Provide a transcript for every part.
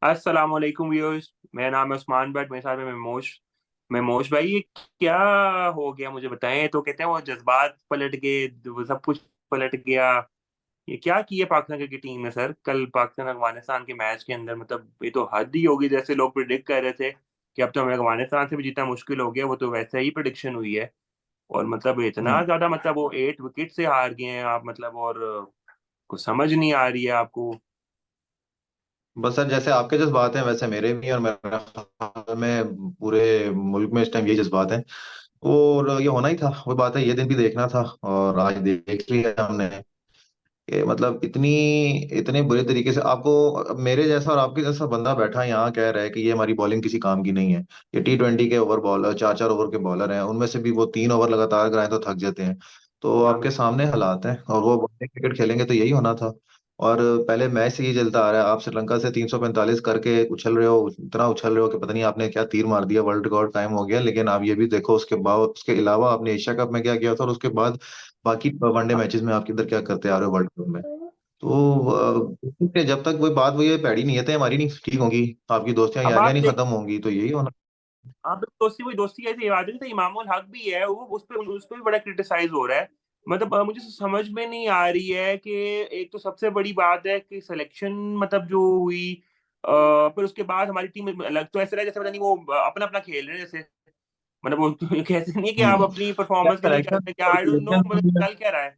अस्सलाम वालेकुम व्यूअर्स। मेरा नाम है उस्मान बट, मेरे साथ में मेमोश भाई। ये क्या हो गया मुझे बताएं। तो कहते हैं वो जज्बात पलट गए, वो सब कुछ पलट गया। ये क्या किया पाकिस्तान क्रिकेट टीम ने सर कल पाकिस्तान अफगानिस्तान के मैच के अंदर? मतलब ये तो हद ही होगी। जैसे लोग प्रिडिक्ट कर रहे थे कि अब तो हमें अफगानिस्तान से भी जीतना मुश्किल हो गया, वो तो वैसे ही प्रिडिक्शन हुई है। और मतलब इतना हम्म। ज्यादा, मतलब वो 8 विकेट से हार गए हैं आप, मतलब। और कुछ समझ नहीं आ रही है आपको? बस सर, जैसे आपके जज्बात हैं वैसे मेरे भी, और मेरे ख्याल में पूरे मुल्क में इस टाइम ये जज्बात हैं। और ये होना ही था, वो बात है, ये दिन भी देखना था और आज देख लिया हमने। कि मतलब इतनी इतने बुरे तरीके से आपको, अब मेरे जैसा और आपके जैसा बंदा बैठा यहाँ कह रहा है कि ये हमारी बॉलिंग किसी काम की नहीं है। ये T20 के ओवर बॉलर, 4-4 ओवर के बॉलर हैं, उनमें से भी वो 3 ओवर लगातार कराएं तो थक जाते हैं। तो हाँ, आपके सामने हालात हैं, और वो क्रिकेट खेलेंगे तो यही होना था। और पहले मैच से ये चलता आ रहा है, आप श्रीलंका से 345 करके उछल रहे हो, इतना उछल रहे हो कि पता नहीं आपने क्या तीर मार दिया, वर्ल्ड रिकॉर्ड टाइम हो गया। लेकिन आप ये भी देखो, उसके बाद उसके अलावा आपने एशिया कप में क्या किया था, और उसके बाद बाकी वनडे मैचेस में आप किधर क्या करते आ रहे हो वर्ल्ड कप में। तो जब तक कोई बात, वो ये पैड़ी नीयतें हमारी नहीं ठीक होंगी, आपकी दोस्तियां अब यारियां आप नहीं देख, खत्म होंगी, तो यही होना। आप दोस्ती, वही दोस्ती कैसे इबादत है। तो इमामुल हक भी है वो, उस पे भी बड़ा क्रिटिसाइज हो रहा है। मतलब मुझे समझ में नहीं आ रही है कि एक तो सबसे बड़ी बात है कि सिलेक्शन, मतलब जो हुई, फिर उसके बाद हमारी टीम अलग, तो ऐसा लगा जैसे पता नहीं वो अपना अपना खेल रहे हैं जैसे। मतलब वो कैसे नहीं कि आप हम्म। अपनी क्या परफॉर्मेंस के लिए सिलेक्शन करते हैं क्या, आई डोंट नो, मतलब सिलेक्शन चल क्या रहा है।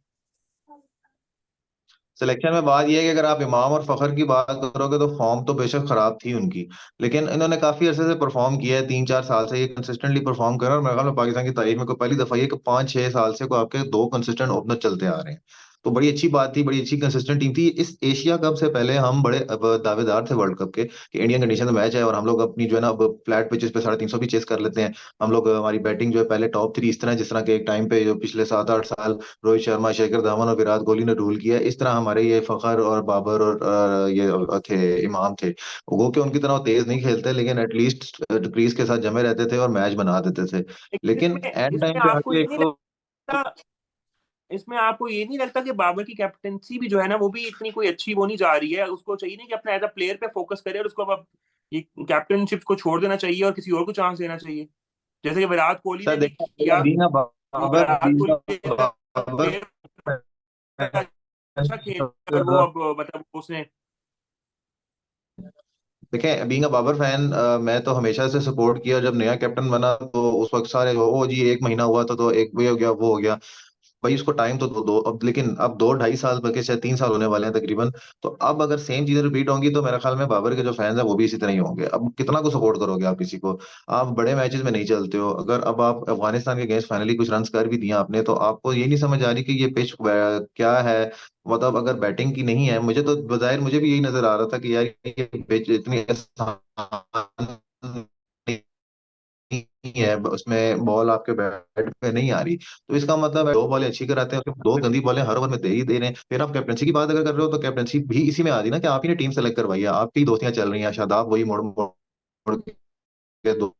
सिलेक्शन में बात यह है कि अगर आप इमाम और फखर की बात करोगे तो फॉर्म तो बेशक खराब थी उनकी, लेकिन इन्होंने काफी अरसे से परफॉर्म किया है, 3-4 साल से ये कंसिस्टेंटली परफॉर्म कर रहे हैं। और मेरे ख्याल में पाकिस्तान की तारीख में कोई पहली दफा ये कि 5-6 साल से को आपके दो कंसिस्टेंट ओपनर चलते आ रहे हैं। तो बड़ी अच्छी बात थी, बड़ी अच्छी कंसिस्टेंट टीम थी। इस एशिया कप से पहले हम बड़े अब दावेदार थे वर्ल्ड कप के कि इंडियन कंडीशन में मैच है और हम लोग अपनी जो है ना, अब फ्लैट पिचेस पे 350 भी चेस कर लेते हैं। हम लोग, हमारी बैटिंग जो है पहले टॉप 3 इस तरह, जिस तरह के एक टाइम पे जो पिछले 7-8 साल रोहित शर्मा, शेखर धवन और विराट कोहली ने रूल किया है, इस तरह हमारे ये फखर और बाबर और ये थे, इमाम थे। वो कि उनकी तरह वो तेज नहीं खेलते, लेकिन एटलीस्ट क्रीज के साथ जमे रहते थे और मैच बना देते थे। लेकिन लेकिन इसमें एंड टाइम इसमें पे आपको आके ये एक नहीं तो लगता, इसमें आपको ये नहीं लगता कि बाबर की कैप्टेंसी भी जो है ना, वो भी इतनी कोई अच्छी वो नहीं जा रही है? उसको चाहिए नहीं कि अपना एज अ प्लेयर पे फोकस करे, और उसको अब ये कैप्टनशिप को छोड़ देना चाहिए और किसी और को चांस देना चाहिए, जैसे कि विराट कोहली सर ने भी देखा, किया। बीइंग अ वो बाबर विराट बीइंग कोहली अ बाबर प्लेयर अच्छा खेल, और वो अब मतलब उसने। देखें, बीइंग अ बाबर फैन, मैं तो हमेशा से सपोर्ट किया। जब नया कैप्टन बना तो उस वक्त सारे, ओ जी, 1 महीना हुआ था तो एक ये हो गया, वो हो गया। भाई उसको टाइम तो दो, अब लेकिन अब 2-2.5 साल बल्कि शायद 3 साल होने वाले हैं तकरीबन। तो अब अगर सेम चीजें रिपीट होंगी तो मेरा ख्याल में बाबर के जो फैंस हैं वो भी इसी तरह ही होंगे। अब कितना को सपोर्ट करोगे आप किसी को? आप बड़े मैचेस में नहीं चलते हो। अगर अब आप अफगानिस्तान के अगेंस्ट फाइनली कुछ रन कर भी दिया आपने, तो आपको ये नहीं समझ आ रही कि ये पिच क्या है। मतलब अगर बैटिंग की नहीं है, मुझे तो बजाय मुझे भी यही नजर आ रहा था कि यार ये पिच इतनी आसान नहीं है, उसमें बॉल आपके बैट पे नहीं आ रही। तो इसका मतलब है, दो बॉलें अच्छी कराते हैं, दो गंदी बॉलें हर ओवर में दे ही दे रहे हैं। फिर आप कैप्टनसी की बात अगर कर रहे हो तो कैप्टनसी भी इसी में आ रही ना, कि आप ही ने टीम सेलेक्ट करवाई है, आपकी दोस्तियां चल रही हैं, शादाब वही मोड़ मोड़ के 2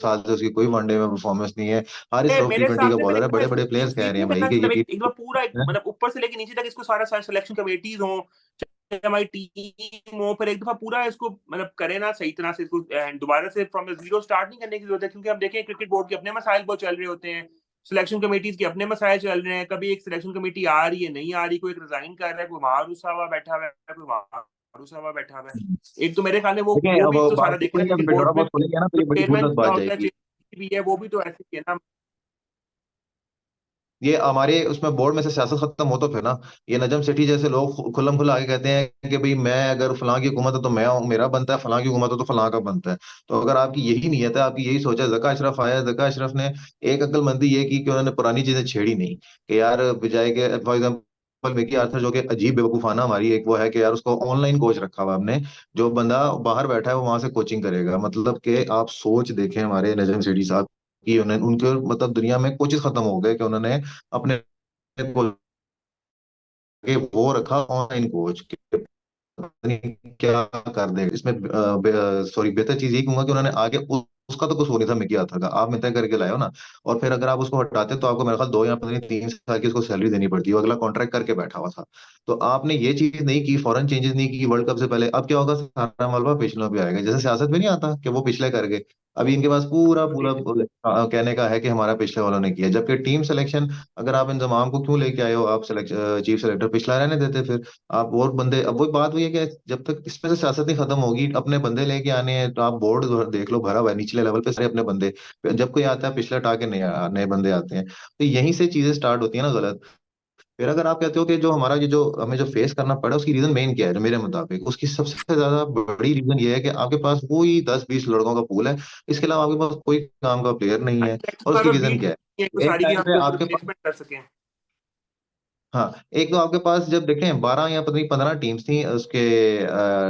साल से उसकी कोई वनडे में परफॉर्मेस नहीं है। हारिस रऊफ मेरे T20 हिसाब का से बॉलर मैंने है, कहा बड़े इसको बड़े प्लेयर्स कह ठीक रहे नहीं हैं भाई करना कि चाहिए। ये एक बार पूरा टीम। मतलब ऊपर से लेके नीचे तक इसको सारा सिलेक्शन कमेटीज हो, चाहे हमारी टीम हो, पर एक दफा पूरा इसको मतलब करे ना सही तरह से। इसको दोबारा से फ्रॉम द जीरो स्टार्ट नहीं करने की जरूरत है, क्योंकि आप देखें क्रिकेट बोर्ड के अपने मसाइल बहुत चल रहे होते हैं, सिलेक्शन कमेटीज के अपने मसाइल चल रहे हैं। कभी एक सिलेक्शन कमेटी आ रही है, नहीं आ रही, कोई एक रिजाइन कर रहा है, कोई वहां रुसा हुआ बैठा हुआ है, कोई वहां रुसा हुआ बैठा हुआ है। एक तो मेरे ख्याल में वो देखें, वो अब भी तो सारा बात देखना खुलेंगे, क्रिकेट पिंडोरा बोर्ड में। बॉक्स खुलेंगे ना, तो जो ये बड़ी चेयरमैन जबरदस्त बात होता है, जाएगी। चेयरमैन भी है, वो भी तो ऐसे ही है ना। ये हमारे उसमें बोर्ड में से सियासत खत्म हो तो फिर ना, ये नजम सेठी जैसे लोग खुल्लम खुल्ला आगे कहते हैं कि भाई मैं अगर फलां की हुकूमत है तो मैं मेरा बनता है, फलां की हुकूमत है तो फलां का बनता है। तो अगर आपकी यही नीयत है, आपकी यही सोच है, जका अशरफ आया, जका अशरफ ने एक अक्लमंदी ये की कि उन्होंने पुरानी चीजें छेड़ी नहीं। कि यार बजाय के फॉर एग्जाम्पल विकी आर्थर, जो कि अजीब बेवकूफाना हमारी एक वो है कि यार उसको ऑनलाइन कोच रखा हुआ हमने, जो बंदा बाहर बैठा है वो वहां से कोचिंग करेगा। मतलब कि आप सोच देखें हमारे नजम सेठी साहब कि उन्हें उनके मतलब दुनिया में कोचेस खत्म हो गए कि उन्होंने अपने को के वो रखा ऑनलाइन कोच के, पता नहीं क्या कर दे इसमें। सॉरी, बेहतर चीज यही कहूंगा कि उन्होंने आगे उसका तो कसूर नहीं था मिकी आर्थर का, आप मितय करके लाए हो ना। और फिर अगर आप उसको हटाते तो आपको मेरे ख्याल 2 या 3 साल की उसको सैलरी देनी पड़ती है, वो अगला कॉन्ट्रैक्ट करके बैठा हुआ था। तो आपने ये चीज नहीं की, फॉरेन चेंजेस नहीं की वर्ल्ड कप से पहले। अब क्या होगा, सारा मलबा पिछलों पे आएगा, जैसे सियासत में नहीं आता कि वो पिछले कर गए। अभी इनके पास पूरा पूरा कहने का है कि हमारा पिछले वालों ने किया, जबकि टीम सिलेक्शन अगर आप इंजमाम को क्यों लेके आए हो, आप चीफ सेलेक्टर पिछला रहने देते फिर। आप और बंदे, अब वही बात हुई है कि जब तक इसमें से सियासत नहीं खत्म होगी, अपने बंदे लेके आने हैं, तो आप बोर्ड देख लो भरा हुआ है निचले लेवल पे सारे अपने बंदे। जब कोई आता है पिछले हटा के नए नए बंदे आते हैं, तो यहीं से चीजें स्टार्ट होती है ना गलत। फिर अगर आप कहते हो कि जो हमारा ये जो हमें जो फेस करना पड़ा उसकी रीजन मेन क्या है, जो मेरे मुताबिक उसकी सबसे ज्यादा बड़ी रीजन ये है कि आपके पास वही 10-20 लड़कों का पूल है, इसके अलावा आपके पास कोई काम का प्लेयर नहीं है। और उसकी रीजन क्या है, तो एक सारी की टाइम हम पे आपके पास, रिप्लेसमेंट कर सकें। हाँ, एक तो आपके पास जब देखें 12 या पता नहीं 15 टीम्स थी उसके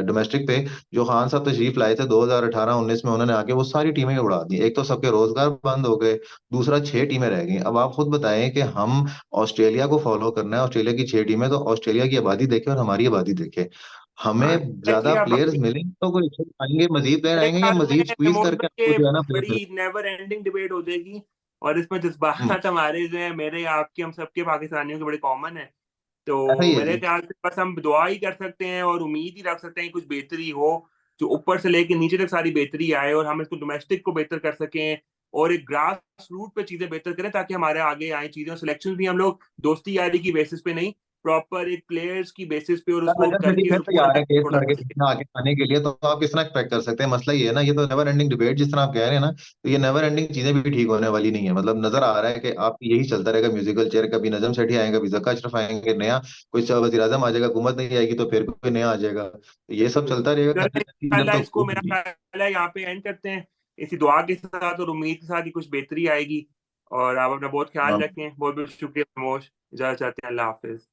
डोमेस्टिक पे, जो खान साहब तशरीफ लाए थे 2018-19 में, उन्होंने आके वो सारी टीमें ही उड़ा दी। एक तो सबके रोजगार बंद हो गए, दूसरा 6 टीमें रह गई। अब आप खुद बताएं कि हम ऑस्ट्रेलिया को फॉलो करना है, ऑस्ट्रेलिया की 6 टीमें, तो ऑस्ट्रेलिया की आबादी देखे और हमारी आबादी देखे, हाँ हमें एग्जैक्टली ज्यादा आप प्लेयर्स मिले तो कोई आएंगे, मजीद प्लेयर मेरे आएंगे, या ख्याल मजीद में स्क्वीज मोस्ट करके भाई आपको ये जो है ना प्लेयर मिले। बड़ी नेवर एंडिंग डिबेट हो जाएगी, और इसमें हम्म, जज्बात हमारे जो है, मेरे आपके हम सबके पाकिस्तानियों के बड़े कॉमन है। ऐसा ही तो है मेरे जी। ख्याल से बस हम दुआ ही कर सकते हैं और उम्मीद ही रख सकते हैं कि कुछ बेहतरी हो, जो ऊपर से लेके नीचे तक सारी बेहतरी आए, और हम इसको डोमेस्टिक को बेहतर कर सकें, और एक ग्रास रूट पे चीजें बेहतर करें, ताकि हमारे आगे आए चीजें। सिलेक्शन भी हम लोग दोस्ती यारी की बेसिस पे नहीं, प्रॉपर एक प्लेयर्स की बेसिस पे, और उसको नजर सिटी करके फिर और तैयार है क्वालिटी केस थोड़ा लड़के सा। कितना आगे आने के लिए, तो आप कितना एक्सपेक्ट कर सकते हैं। मसला ये है ना, ये तो नेवर एंडिंग डिबेट जिस तरह आप कह रहे हैं ना, तो ये नेवर एंडिंग चीजें भी ठीक होने वाली नहीं है। मतलब नजर आ रहा है कि आप यही चलता रहेगा म्यूजिकल चेयर, कभी नजम सेठी आएगा, कभी जक्का अशरफ आएंगे नया, कोई वजीर आजम आ जाएगा, हुकूमत नहीं आएगी तो फिर कोई नया आ जाएगा, तो ये सब चलता रहेगा चलो कभी जब इंशाल्लाह तक इसको मेरा होगी। ख्याल है यहाँ पे एंड करते हैं, इसी दुआ के साथ और उम्मीद के साथ कि कुछ बेहतरी आएगी। और आप अपना बहुत ख्याल हाँ। रखें, बहुत बहुत शुक्रिया मोश, इजाजत चाहते हैं, अल्लाह हाफिज।